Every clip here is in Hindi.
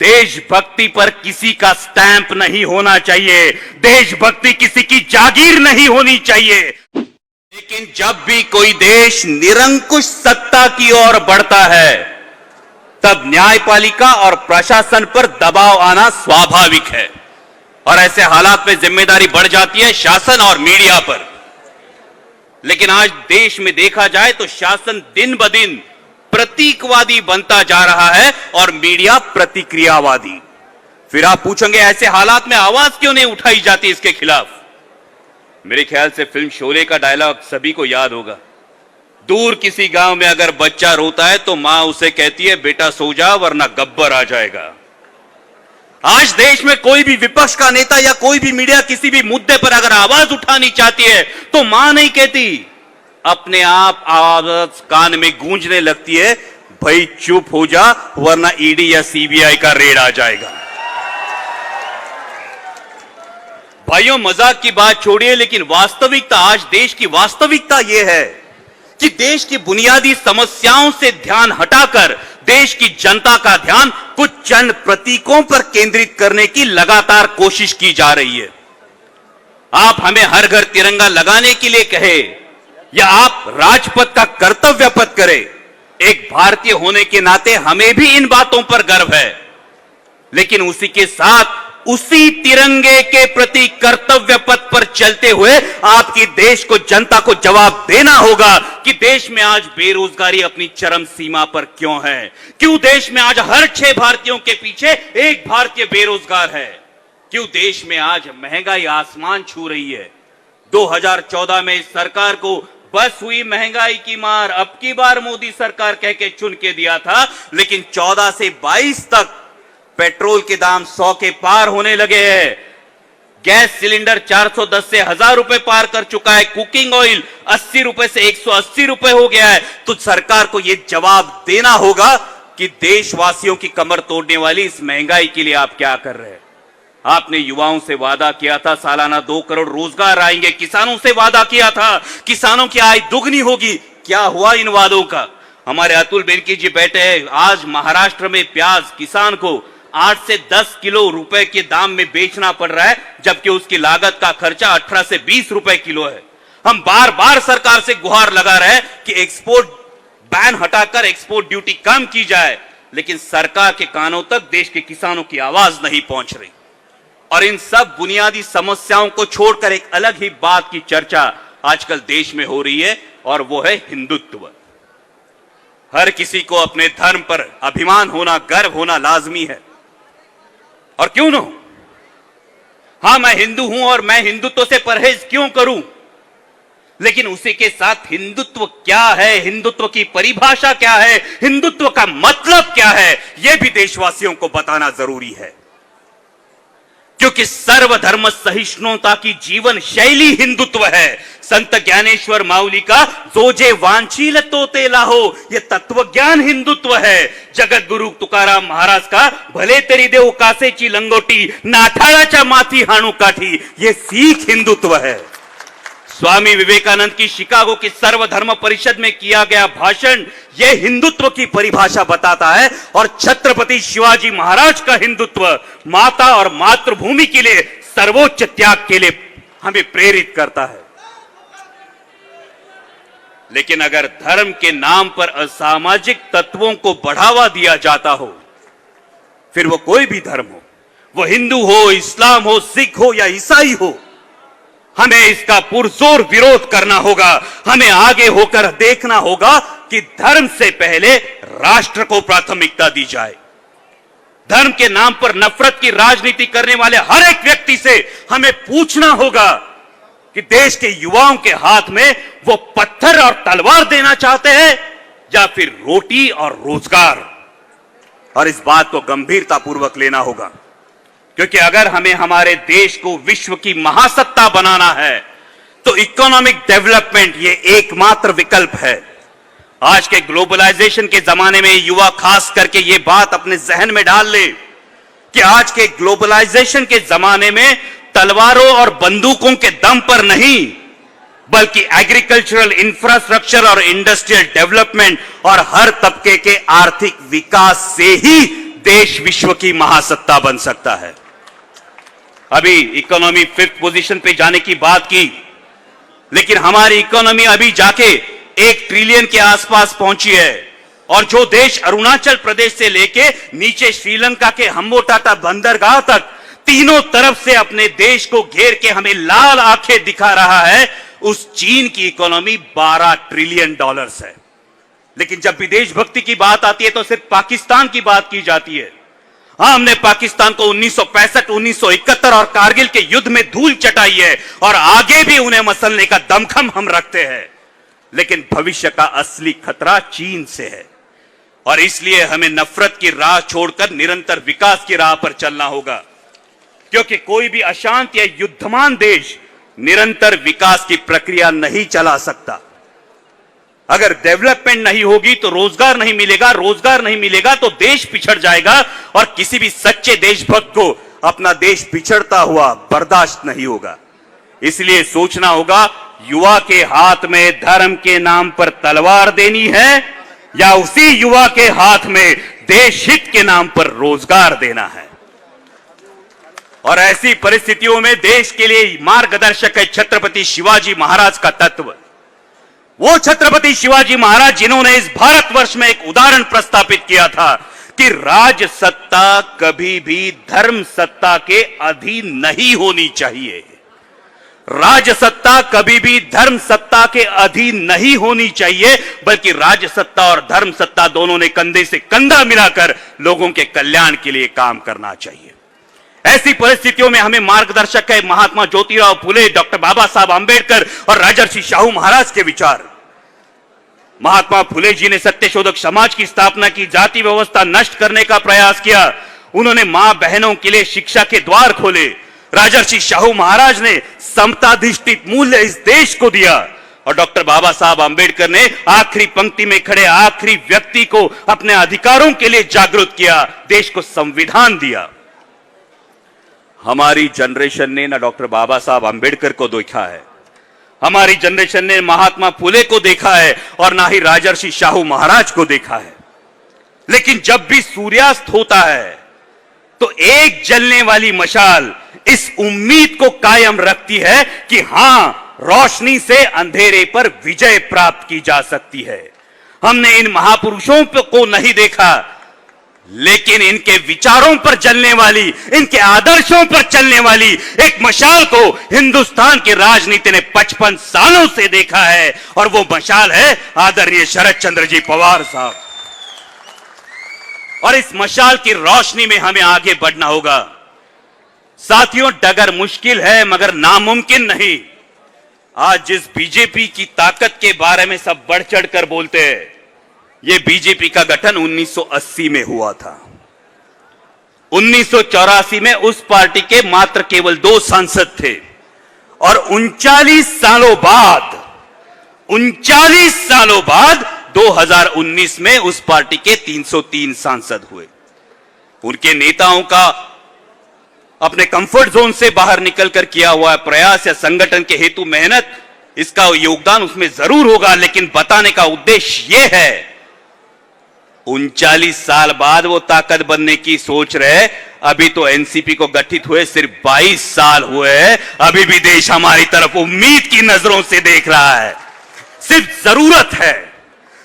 देशभक्ति पर किसी का स्टैंप नहीं होना चाहिए, देशभक्ति किसी की जागीर नहीं होनी चाहिए। लेकिन जब भी कोई देश निरंकुश सत्ता की ओर बढ़ता है, तब न्यायपालिका और प्रशासन पर दबाव आना स्वाभाविक है और ऐसे हालात में जिम्मेदारी बढ़ जाती है शासन और मीडिया पर। लेकिन आज देश में देखा जाए तो शासन दिन ब दिन प्रतीकवादी बनता जा रहा है और मीडिया प्रतिक्रियावादी। फिर आप पूछेंगे ऐसे हालात में आवाज क्यों नहीं उठाई जाती इसके खिलाफ? मेरे ख्याल से फिल्म शोले का डायलॉग सभी को याद होगा। दूर किसी गांव में अगर बच्चा रोता है तो मां उसे कहती है, बेटा सो जा वरना गब्बर आ जाएगा। आज देश में कोई भी विपक्ष का नेता या कोई भी मीडिया किसी भी मुद्दे पर अगर आवाज उठानी चाहती है तो मां नहीं कहती, अपने आप आवाज कान में गूंजने लगती है, भाई चुप हो जा वरना ईडी या सीबीआई का रेड आ जाएगा। भाइयों, मजाक की बात छोड़िए, लेकिन वास्तविकता, आज देश की वास्तविकता यह है कि देश की बुनियादी समस्याओं से ध्यान हटाकर देश की जनता का ध्यान कुछ चंद प्रतीकों पर केंद्रित करने की लगातार कोशिश की जा रही है। आप हमें हर घर तिरंगा लगाने के लिए कहे या आप राजपथ का कर्तव्य पथ करें, एक भारतीय होने के नाते हमें भी इन बातों पर गर्व है। लेकिन उसी के साथ उसी तिरंगे के प्रति कर्तव्य पथ पर चलते हुए आपकी देश को, जनता को जवाब देना होगा कि देश में आज बेरोजगारी अपनी चरम सीमा पर क्यों है, क्यों देश में आज हर 6 भारतीयों के पीछे एक भारतीय बेरोजगार है, क्यों देश में आज महंगाई आसमान छू रही है। 2014 में इस सरकार को बस हुई महंगाई की मार, अब की बार मोदी सरकार कह के चुन के दिया था, लेकिन 14 से 22 तक पेट्रोल के दाम 100 के पार होने लगे हैं। गैस सिलेंडर 410 से 1000 रुपए पार कर चुका है। कुकिंग ऑयल 80 रुपए से 180 रुपए हो गया है। तो सरकार को यह जवाब देना होगा कि देशवासियों की कमर तोड़ने वाली इस महंगाई के लिए आप क्या कर रहे हैं। आपने युवाओं से वादा किया था सालाना 2 करोड़ रोजगार आएंगे, किसानों से वादा किया था किसानों की आय दुगनी होगी। क्या हुआ इन वादों का? हमारे अतुल बेनकी जी बैठे हैं। आज महाराष्ट्र में प्याज किसान को 8 से 10 किलो रुपए के दाम में बेचना पड़ रहा है, जबकि उसकी लागत का खर्चा 18 से 20 रुपए किलो है। हम बार बार सरकार से गुहार लगा रहे हैं कि एक्सपोर्ट बैन हटाकर एक्सपोर्ट ड्यूटी कम की जाए, लेकिन सरकार के कानों तक देश के किसानों की आवाज नहीं पहुंच रही। और इन सब बुनियादी समस्याओं को छोड़कर एक अलग ही बात की चर्चा आजकल देश में हो रही है, और वो है हिंदुत्व। हर किसी को अपने धर्म पर अभिमान होना, गर्व होना लाजमी है, और क्यों न हो। हां, मैं हिंदू हूं और मैं हिंदुत्व से परहेज क्यों करूं, लेकिन उसी के साथ हिंदुत्व क्या है, हिंदुत्व की परिभाषा क्या है, हिंदुत्व का मतलब क्या है, यह भी देशवासियों को बताना जरूरी है। क्योंकि सर्वधर्म सहिष्णुता की जीवन शैली हिंदुत्व है। संत ज्ञानेश्वर माउली का जोजे वांछील तोते लाहो, यह तत्वज्ञान हिंदुत्व है। जगत गुरु तुकाराम महाराज का भले तरी देव कासेची लंगोटी, नाठाळाच्या माथी हाणू काठी, यह सीख हिंदुत्व है। स्वामी विवेकानंद की शिकागो की सर्वधर्म परिषद में किया गया भाषण यह हिंदुत्व की परिभाषा बताता है, और छत्रपति शिवाजी महाराज का हिंदुत्व माता और मातृभूमि के लिए सर्वोच्च त्याग के लिए हमें प्रेरित करता है। लेकिन अगर धर्म के नाम पर असामाजिक तत्वों को बढ़ावा दिया जाता हो, फिर वो कोई भी धर्म हो, वो हिंदू हो, इस्लाम हो, सिख हो या ईसाई हो, हमें इसका पुरजोर विरोध करना होगा। हमें आगे होकर देखना होगा कि धर्म से पहले राष्ट्र को प्राथमिकता दी जाए। धर्म के नाम पर नफरत की राजनीति करने वाले हर एक व्यक्ति से हमें पूछना होगा कि देश के युवाओं के हाथ में वो पत्थर और तलवार देना चाहते हैं या फिर रोटी और रोजगार। और इस बात को गंभीरतापूर्वक लेना होगा, क्योंकि अगर हमें हमारे देश को विश्व की महासत्ता बनाना है तो इकोनॉमिक डेवलपमेंट ये एकमात्र विकल्प है। आज के ग्लोबलाइजेशन के जमाने में युवा खास करके ये बात अपने जहन में डाल ले कि आज के ग्लोबलाइजेशन के जमाने में तलवारों और बंदूकों के दम पर नहीं, बल्कि एग्रीकल्चरल इंफ्रास्ट्रक्चर और इंडस्ट्रियल डेवलपमेंट और हर तबके के आर्थिक विकास से ही देश विश्व की महासत्ता बन सकता है। अभी इकोनॉमी 5th पोजीशन पे जाने की बात की, लेकिन हमारी इकोनॉमी अभी जाके 1 ट्रिलियन के आसपास पहुंची है। और जो देश अरुणाचल प्रदेश से लेके नीचे श्रीलंका के हम्बोटाटा बंदरगाह तक तीनों तरफ से अपने देश को घेर के हमें लाल आंखें दिखा रहा है, उस चीन की इकोनॉमी $12 ट्रिलियन है। लेकिन जब भी देशभक्ति की बात आती है तो सिर्फ पाकिस्तान की बात की जाती है। हां, हमने पाकिस्तान को 1965, 1971 और कारगिल के युद्ध में धूल चटाई है और आगे भी उन्हें मसलने का दमखम हम रखते हैं। लेकिन भविष्य का असली खतरा चीन से है और इसलिए हमें नफरत की राह छोड़कर निरंतर विकास की राह पर चलना होगा, क्योंकि कोई भी अशांत या युद्धमान देश निरंतर विकास की प्रक्रिया नहीं चला सकता। अगर डेवलपमेंट नहीं होगी तो रोजगार नहीं मिलेगा, रोजगार नहीं मिलेगा तो देश पिछड़ जाएगा और किसी भी सच्चे देशभक्त को अपना देश पिछड़ता हुआ बर्दाश्त नहीं होगा। इसलिए सोचना होगा, युवा के हाथ में धर्म के नाम पर तलवार देनी है या उसी युवा के हाथ में देश हित के नाम पर रोजगार देना है। और ऐसी परिस्थितियों में देश के लिए मार्गदर्शक है छत्रपति शिवाजी महाराज का तत्व। वो छत्रपति शिवाजी महाराज जिन्होंने इस भारतवर्ष में एक उदाहरण प्रस्तापित किया था कि राज सत्ता कभी भी धर्म सत्ता के अधीन नहीं होनी चाहिए। राजसत्ता कभी भी धर्म सत्ता के अधीन नहीं होनी चाहिए, बल्कि राजसत्ता और धर्म सत्ता दोनों ने कंधे से कंधा मिलाकर लोगों के कल्याण के लिए काम करना चाहिए। ऐसी परिस्थितियों में हमें मार्गदर्शक है महात्मा ज्योतिराव फुले, डॉक्टर बाबा साहब आंबेडकर और राजर्षि शाहू महाराज के विचार। महात्मा फुले जी ने सत्यशोधक समाज की स्थापना की, जाति व्यवस्था नष्ट करने का प्रयास किया। उन्होंने मां बहनों के लिए शिक्षा के द्वार खोले। राजर्षि शाहू महाराज ने समताधिष्ठित मूल्य इस देश को दिया और डॉक्टर बाबा साहब आंबेडकर ने आखिरी पंक्ति में खड़े आखिरी व्यक्ति को अपने अधिकारों के लिए जागरूक किया, देश को संविधान दिया। हमारी जनरेशन ने ना डॉक्टर बाबा साहब आंबेडकर को देखा है, हमारी जनरेशन ने महात्मा फुले को देखा है और ना ही राजर्षि शाहू महाराज को देखा है। लेकिन जब भी सूर्यास्त होता है तो एक जलने वाली मशाल इस उम्मीद को कायम रखती है कि हां, रोशनी से अंधेरे पर विजय प्राप्त की जा सकती है। हमने इन महापुरुषों को नहीं देखा, लेकिन इनके विचारों पर चलने वाली, इनके आदर्शों पर चलने वाली एक मशाल को हिंदुस्तान की राजनीति ने 55 सालों से देखा है और वो मशाल है आदरणीय शरद चंद्र जी पवार साहब। और इस मशाल की रोशनी में हमें आगे बढ़ना होगा। साथियों, डगर मुश्किल है मगर नामुमकिन नहीं। आज जिस बीजेपी की ताकत के बारे में सब बढ़ चढ़कर बोलते हैं, यह बीजेपी का गठन 1980 में हुआ था। 1984 में उस पार्टी के मात्र केवल 2 सांसद थे और 39 सालों बाद 2019 में उस पार्टी के 303 सांसद हुए। उनके नेताओं का अपने कंफर्ट जोन से बाहर निकलकर किया हुआ प्रयास या संगठन के हेतु मेहनत, इसका योगदान उसमें जरूर होगा, लेकिन बताने का उद्देश्य यह है 39 साल बाद वो ताकत बनने की सोच रहे। अभी तो एनसीपी को गठित हुए सिर्फ 22 साल हुए हैं, अभी भी देश हमारी तरफ उम्मीद की नजरों से देख रहा है।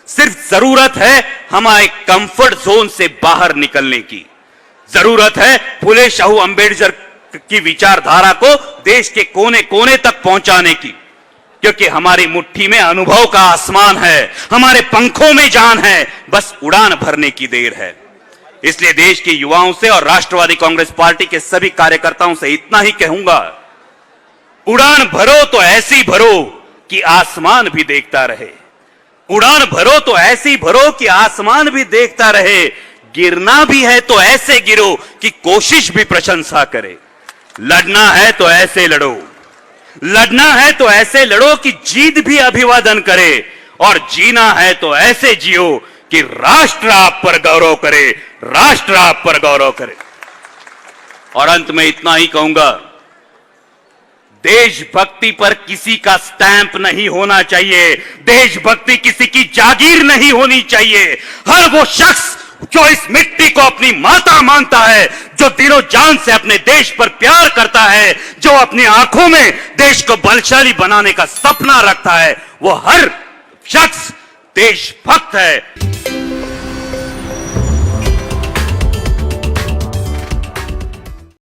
सिर्फ जरूरत है हमारे कंफर्ट जोन से बाहर निकलने की। जरूरत है फुले शाहू अंबेडकर की विचारधारा को देश के कोने कोने तक पहुंचाने की, क्योंकि हमारी मुट्ठी में अनुभव का आसमान है, हमारे पंखों में जान है, बस उड़ान भरने की देर है। इसलिए देश के युवाओं से और राष्ट्रवादी कांग्रेस पार्टी के सभी कार्यकर्ताओं से इतना ही कहूंगा, उड़ान भरो तो ऐसी भरो कि आसमान भी देखता रहे। उड़ान भरो तो ऐसी भरो कि आसमान भी देखता रहे। गिरना भी है तो ऐसे गिरो कि कोशिश भी प्रशंसा करे। लड़ना है तो ऐसे लड़ो, लड़ना है तो ऐसे लड़ो कि जीत भी अभिवादन करे, और जीना है तो ऐसे जियो कि राष्ट्र आप पर गौरव करे, राष्ट्र आप पर गौरव करे। और अंत में इतना ही कहूंगा, देशभक्ति पर किसी का स्टैंप नहीं होना चाहिए, देशभक्ति किसी की जागीर नहीं होनी चाहिए। हर वो शख्स जो इस मिट्टी को अपनी माता मानता है, जो दिलो जान से अपने देश पर प्यार करता है, जो अपनी आंखों में देश को बलशाली बनाने का सपना रखता है, वो हर शख्स देशभक्त है।